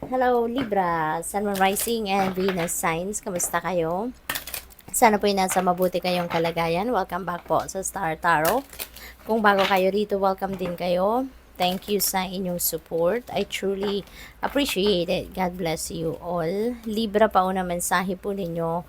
Hello Libra, Sun, Moon, Rising, and Venus signs. Kamusta kayo? Sana po nasa mabuti kayong kalagayan. Welcome back po sa Star Tarot. Kung bago kayo rito, welcome din kayo. Thank you sa inyong support. I truly appreciate it. God bless you all. Libra, pauna mensahe po ninyo.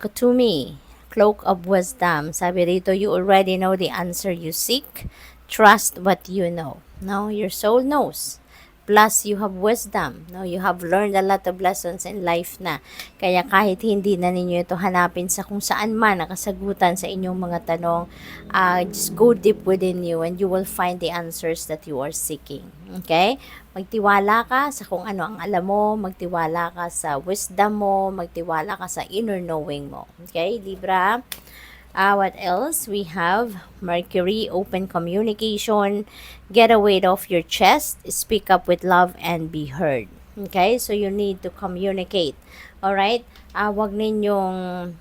Kutumi, Cloak of Wisdom. Sabi rito, you already know the answer you seek. Trust what you know. No, your soul knows. Plus, you have wisdom. No? You have learned a lot of lessons in life na. Kaya kahit hindi na ninyo ito hanapin sa kung saan man nakasagutan sa inyong mga tanong, just go deep within you and you will find the answers that you are seeking. Okay? Magtiwala ka sa kung ano ang alam mo, magtiwala ka sa wisdom mo, magtiwala ka sa inner knowing mo. Okay, Libra? What else? We have Mercury, open communication, get a weight off your chest, speak up with love, and be heard. Okay? So, you need to communicate. Alright? Wag ninyong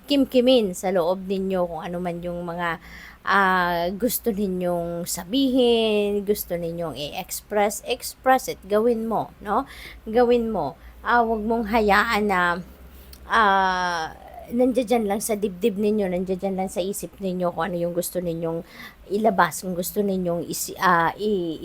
kimkimin sa loob ninyo kung ano man yung mga gusto ninyong sabihin, gusto ninyong i-express, express it. Gawin mo, no? Gawin mo. Wag mong hayaan na nandiyan lang sa dibdib ninyo, nandiyan lang sa isip ninyo kung ano yung gusto ninyong ilabas, kung gusto ninyong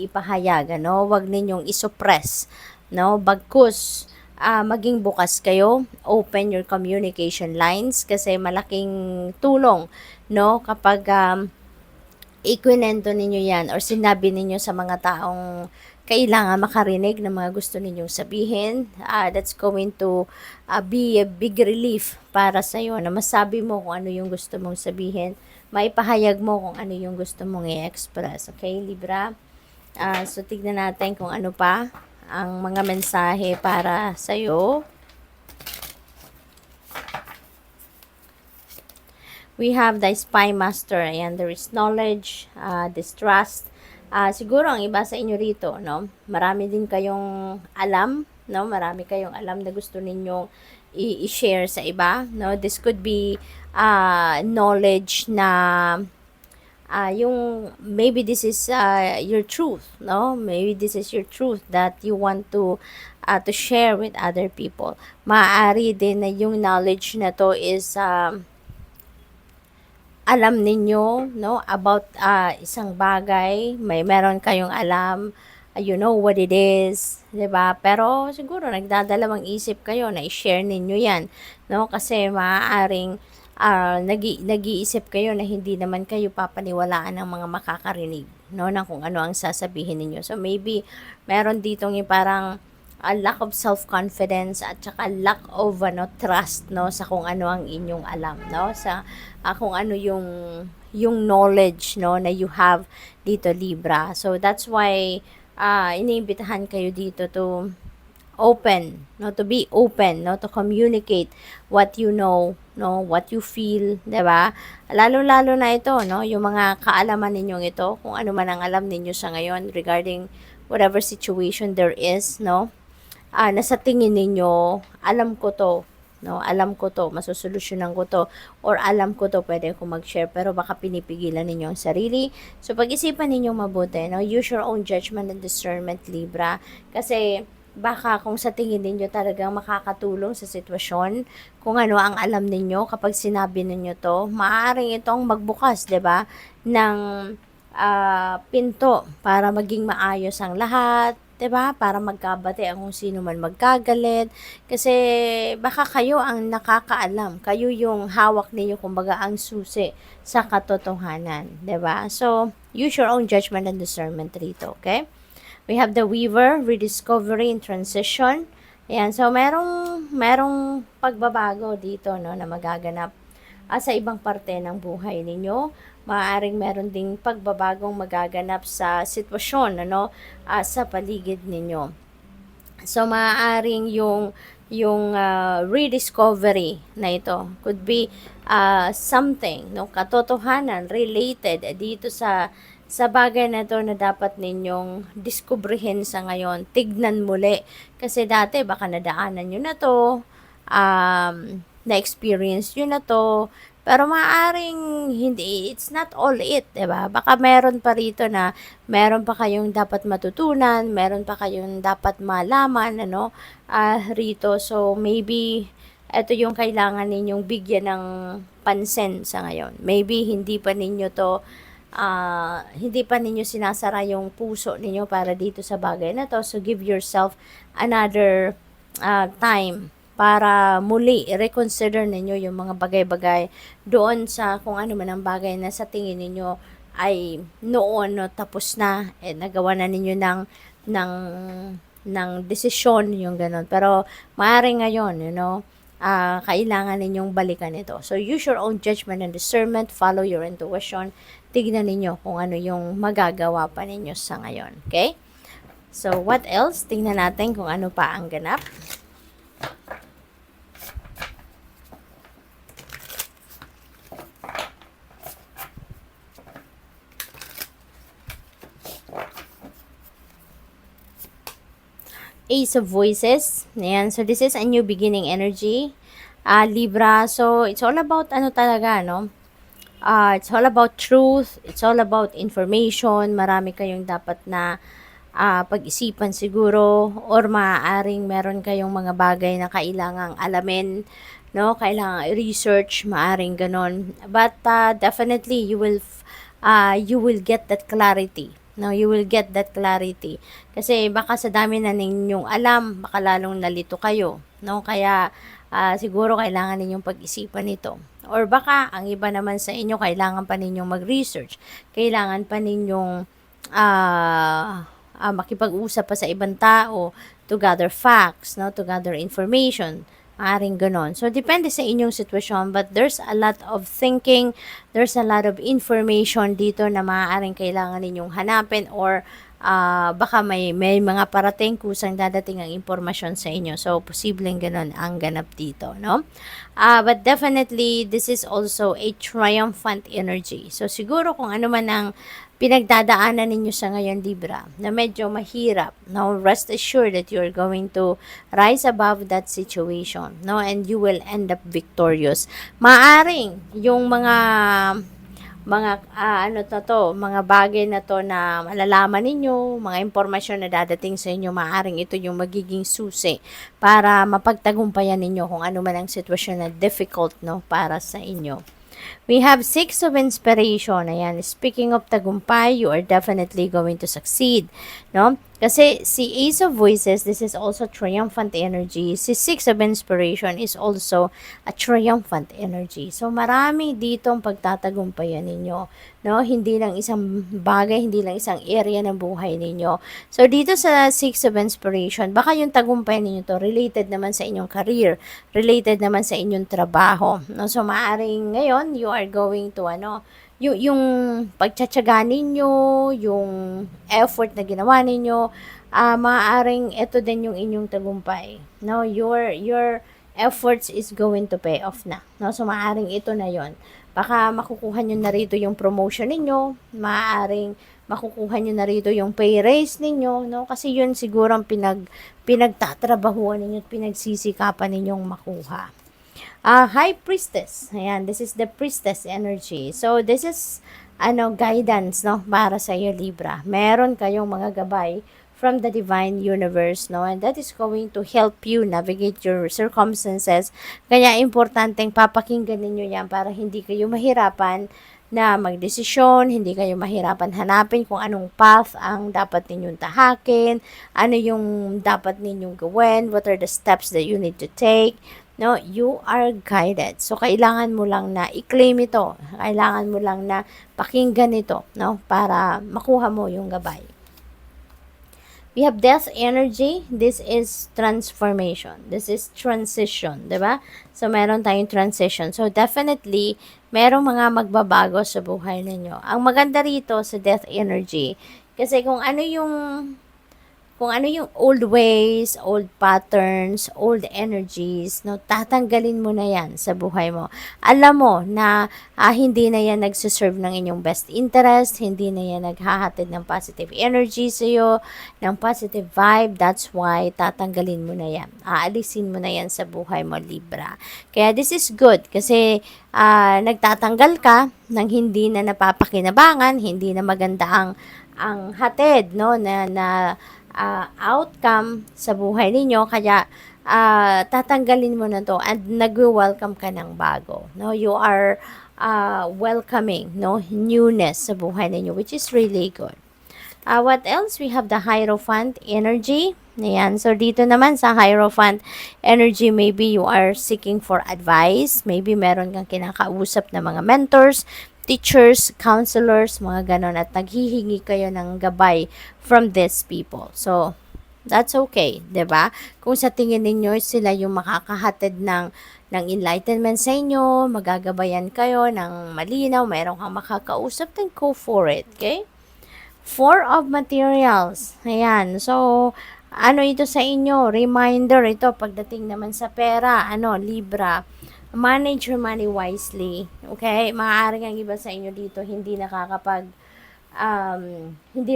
ipahayag, no? Huwag ninyong isuppress, no? Bagkus, maging bukas kayo, open your communication lines kasi malaking tulong, no? Kapag ikwinento ninyo yan or sinabi ninyo sa mga taong kailangan makarinig ng mga gusto ninyong sabihin, that's going to be a big relief para sa iyo na masabi mo kung ano yung gusto mong sabihin, maipahayag mo kung ano yung gusto mong i-express. Okay, Libra? So, tignan natin kung ano pa ang mga mensahe para sa iyo. We have the Spy Master. Ayan, there is knowledge, distrust. Siguro ang iba sa inyo rito, no? Marami din kayong alam, no? Marami kayong alam na gusto ninyong i-share sa iba, no? This could be knowledge na yung maybe this is your truth, no? Maybe this is your truth that you want to share with other people. Maaari din na yung knowledge na to is alam ninyo, no, about isang bagay, meron kayong alam, you know what it is, 'di ba? Pero siguro nagdadalawang isip kayo na i-share ninyo 'yan, no? Kasi maaaring nag-iisip kayo na hindi naman kayo papaniwalaan ng mga makakarinig, no, na kung ano ang sasabihin ninyo. So maybe meron ditong yung parang a lack of self-confidence at saka lack of trust, no, sa kung ano ang inyong alam, no, sa kung ano yung knowledge, no, na you have dito, Libra. So that's why iniimbitahan kayo dito to open, no, to be open, no, to communicate what you know, no, what you feel, 'di ba? Lalo-lalo na ito, no, yung mga kaalaman ninyong ito, kung ano man ang alam ninyo sa ngayon regarding whatever situation there is, no, nasa tingin ninyo, alam ko to, no, alam ko to, masusolusyonan ko to, or alam ko to, pwede ko mag-share, pero baka pinipigilan ninyo ang sarili. So, pag-isipan ninyo mabuti, no, use your own judgment and discernment, Libra, kasi baka kung sa tingin ninyo talagang makakatulong sa sitwasyon, kung ano ang alam ninyo, kapag sinabi ninyo to, maaaring itong magbukas, 'di ba, ng pinto para maging maayos ang lahat, 'di ba? Para magkabati ang kung sino man magkagalit. Kasi baka kayo ang nakakaalam. Kayo yung hawak ninyo, kumbaga ang susi sa katotohanan, 'di ba? So, use your own judgment and discernment rito, okay? We have the Weaver, rediscovery and transition. Ayan, so merong pagbabago dito, no, na magaganap sa ibang parte ng buhay ninyo. Maaaring meron ding pagbabagong magaganap sa sitwasyon, ano, sa paligid ninyo. So, maaaring yung rediscovery na ito could be something, no, katotohanan related dito sa bagay na to na dapat ninyong diskubrihin sa ngayon, tignan muli. Kasi dati baka nadaanan nyo na to, na-experience nyo na to, Pero maaaring hindi, it's not all it, 'di ba? Baka meron pa rito na meron pa kayong dapat matutunan, meron pa kayong dapat malaman, ano, rito. So, maybe eto yung kailangan ninyong bigyan ng pansin sa ngayon. Maybe hindi pa ninyo sinasara yung puso ninyo para dito sa bagay na to. So, give yourself another time para muli reconsider ninyo yung mga bagay-bagay doon sa kung ano man ang bagay na sa tingin ninyo ay noon no, tapos na, nagawa na ninyo ng ng desisyon yung ganun. Pero maaari ngayon, kailangan ninyong balikan ito. So, use your own judgment and discernment, follow your intuition, tignan ninyo kung ano yung magagawa pa ninyo sa ngayon. Okay? So, what else? Tingnan natin kung ano pa ang ganap. Ace of Voices. Ayan. So, this is a new beginning energy. Libra. So, it's all about ano talaga, no? It's all about truth. It's all about information. Marami kayong dapat na pag-isipan siguro, or maaaring meron kayong mga bagay na kailangang alamin, no? Kailangang research, maaaring ganon. But definitely you will get that clarity. No, you will get that clarity. Kasi baka sa dami na ninyong alam, baka lalong nalito kayo, no? Kaya siguro kailangan ninyong pag-isipan ito. Or baka ang iba naman sa inyo kailangan pa ninyong mag-research. Kailangan pa ninyong makipag-usap pa sa ibang tao to gather facts, no, to gather information. Maaring ganon. So, depende sa inyong sitwasyon, but there's a lot of thinking, there's a lot of information dito na maaaring kailangan ninyong hanapin, or baka may mga parating kusang dadating ang impormasyon sa inyo. So, posibleng ganon ang ganap dito, no? But definitely, this is also a triumphant energy. So, siguro kung ano man ang pinagdadaanan ninyo sa ngayon, Libra, na medyo mahirap, no, rest assured that you're going to rise above that situation, no, and you will end up victorious. Maaring yung mga bagay na to na malalaman ninyo, mga impormasyon na dadating sa inyo, maaring ito yung magiging susi para mapagtagumpayan ninyo kung ano man ang sitwasyon na difficult, no, para sa inyo. We have Six of Inspiration. Ayan, speaking of tagumpay, you are definitely going to succeed, no? Kasi si Ace of Voices, this is also triumphant energy. Si Six of Inspiration is also a triumphant energy. So, marami ditong pagtatagumpayan ninyo, no? Hindi lang isang bagay, hindi lang isang area ng buhay ninyo. So, dito sa Six of Inspiration, baka yung tagumpay ninyo to related naman sa inyong career, related naman sa inyong trabaho, no? So, maaring ngayon, you are going to, yung pagtsatsaga ninyo, yung effort na ginawa ninyo, maaaring ito din yung inyong tagumpay. No, your efforts is going to pay off na. No, so maaaring ito na yon. Baka makukuha nyo na rito yung promotion ninyo, maaaring makukuha nyo na rito yung pay raise ninyo, no? Kasi yun siguro ang pinagtatrabahuan ninyo at pinagsisikapan ninyong makuha. High Priestess. Ayan, this is the Priestess energy. So, this is, guidance, no? Para sa iyo, Libra. Meron kayong mga gabay from the divine universe, no? And that is going to help you navigate your circumstances. Kaya, importanteng papakinggan ninyo yan para hindi kayo mahirapan na magdesisyon, hindi kayo mahirapan hanapin kung anong path ang dapat ninyong tahakin, ano yung dapat ninyong gawin, what are the steps that you need to take. No, you are guided. So, kailangan mo lang na i-claim ito. Kailangan mo lang na pakinggan ito, no? Para makuha mo yung gabay. We have Death energy. This is transformation. This is transition, diba? So, meron tayong transition. So, definitely, merong mga magbabago sa buhay ninyo. Ang maganda rito sa Death energy, kasi kung kung ano yung old ways, old patterns, old energies, no, tatanggalin mo na yan sa buhay mo. Alam mo na hindi na yan nagsiserve ng inyong best interest, hindi na yan naghahatid ng positive energy sa iyo, ng positive vibe. That's why tatanggalin mo na yan. Aalisin mo na yan sa buhay mo, Libra. Kaya this is good kasi nagtatanggal ka ng hindi na napapakinabangan, hindi na maganda ang hatid, no, na outcome sa buhay ninyo. Kaya tatanggalin mo na to and nag-welcome ka ng bago, no. You are welcoming, no, newness sa buhay ninyo, which is really good. What else? We have the Hierophant energy. Ayan. So, dito naman sa Hierophant energy, maybe you are seeking for advice. Maybe meron kang kinakausap na mga mentors, teachers, counselors, mga ganon. At naghihingi kayo ng gabay from these people. So, that's okay, 'di ba? Kung sa tingin ninyo sila yung makakahatid ng enlightenment sa inyo, magagabayan kayo ng malinaw, mayroon kang makakausap, then go for it, okay? Four of materials. Ayan. So, ano ito sa inyo? Reminder ito pagdating naman sa pera. Libra. Manage your money wisely. Okay? Maaaring ang iba sa inyo dito hindi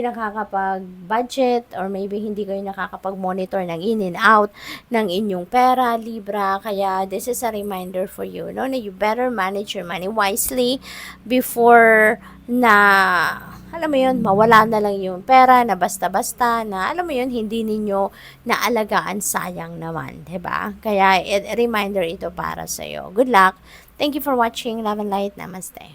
nakakapag-budget or maybe hindi kayo nakakapag-monitor ng in and out ng inyong pera, Libra. Kaya this is a reminder for you, no, na you better manage your money wisely before na, alam mo yun, mawala na lang yung pera na basta-basta na, alam mo yun, hindi ninyo naalagaan, sayang naman, diba? Kaya reminder ito para sa'yo. Good luck. Thank you for watching. Love and light. Namaste.